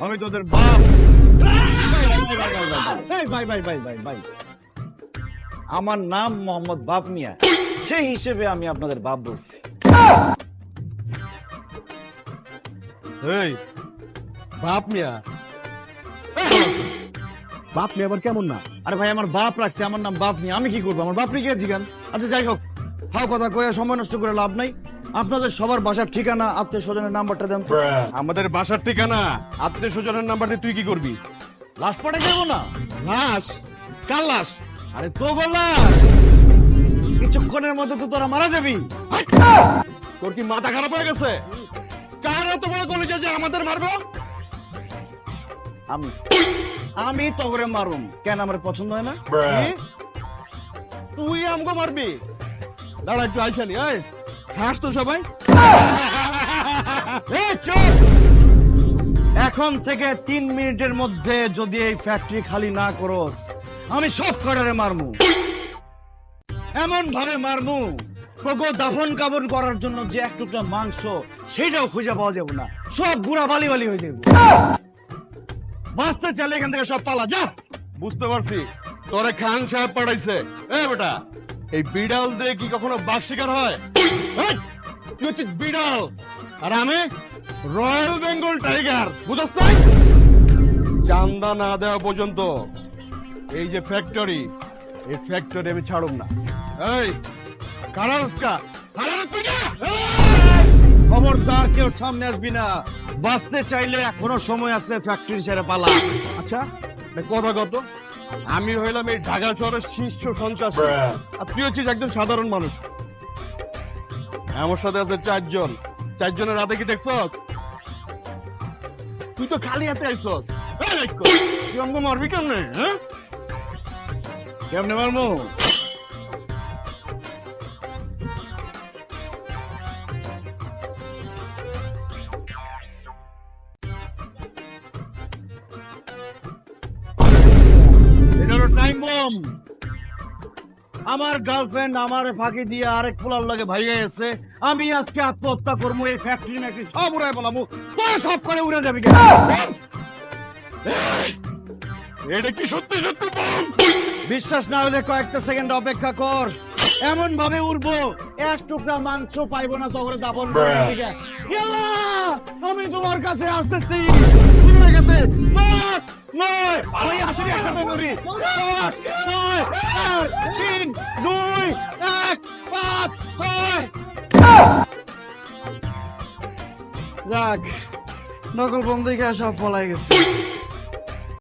আমি তোদের বাপ। ভাই, আমার নাম মোহাম্মদ বাপ মিয়া, সেই হিসেবে আমি আপনাদের বাপ বলছি। এই বাপ মিয়া, বাপ মিয়া আবার কেমন না? আরে ভাই, আমার বাপ রাখছে, আমার নাম বাপ মিয়া, আমি কি করবো? আমার বাপ রেখে জিগান। আচ্ছা যাই হোক, হাও কথা কয়ে সময় নষ্ট করে লাভ নাই। আপনাদের সবার বাসার ঠিকানা, আত্মীয় স্বজনের নাম্বারটা দেন তো। আমাদের বাসার ঠিকানা, আত্মীয় স্বজনের নাম্বার দিয়ে তুই কি করবি? লাশ পড়ে যাবো না? লাশ? কার লাশ? আরে তো লাশ, কিছুক্ষণের মধ্যে তো তোরা মারা যাবি। তোর কি মাথা খারাপ হয়ে গেছে? কার এত বড় কলেজে যে আমাদের মারবো? আমি আমি তগরে মারুম কেন? আমার পছন্দ হয় না? কি? তুই আমগো মারবি? দাঁড়া একটু আইসানি, এই হাস তো সবাই। এই চুপ! এখন থেকে 3 মিনিটের মধ্যে যদি এই ফ্যাক্টরি খালি না করস, আমি সব কটারে মারমু। এমন ভাবে মারমু, তোকে দাফন কাবন করার জন্য যে এক টুকরা মাংস, সেটাও খুঁজে পাওয়া যাবে না। সব গুড়া বালি বালি হয়ে যাবে। বাঁচতে চাইলে এখান থেকে সব পালা যা। বুঝতে পারছি, তোরে খান সাহেব পাঠাইছে। এ বেটা, এই বিড়াল দিয়ে কি কখনো বাঘ শিকার হয়? এই, তুই হচ্ছিস বিড়াল আর আমি রয়্যাল বেঙ্গল টাইগার, বুঝছ নাই? চান্দা না দেওয়া পর্যন্ত এই যে ফ্যাক্টরি, এই ফ্যাক্টরি আমি ছাড়ুম না। এই কারারস্কা খবরদার কেউ সামনে আসবি না। বাঁচতে চাইলে এখনো সময় আছে, ফ্যাক্টরি ছেড়ে পালা। আচ্ছা কথা কত? আমি হইলাম এই ঢাকা শহরের শীর্ষ সন্ত্রাসী, আর তুই হচ্ছিস একজন সাধারণ মানুষ। আমার সাথে আছে 4 জন। 4 জনের হাতে কি দেখছস? তুই তো খালি হাতে আইছস। এই রাইকো, তুই আমাকে মারবি কেমনে? হ্যাঁ, কেমনে মারমু? Time bomb. আমার গার্লফ্রেন্ড আমারে ফাঁকি দিয়ে আরেক পোলার লাগে ভাইয়া এসে, আমি আজকে আত্মহত্যা করবো। এই ফ্যাক্টরি ম্যাক্টরি সব উড়াই বলাবো, তোর সব করে উড়ে যাবি কেন? এটা কি সত্যি সত্যি বল? বিশ্বাস না হলে কয়েকটা সেকেন্ড অপেক্ষা কর। এমন ভাবে উড়বো, এক টুকরা মাংস পাইবো না, তখন দাপন করবো। ঠিক আছে? ইয়াল্লা, আমি তোমার কাছে আসতেছি। শুরু হয়ে গেছে। 10, 9, আমি আসলে একসাথে বলি। 10, 9, 8, 3, 2, 1, 5, 6। যাক, নকল বম দেখে সব পলাই গেছে।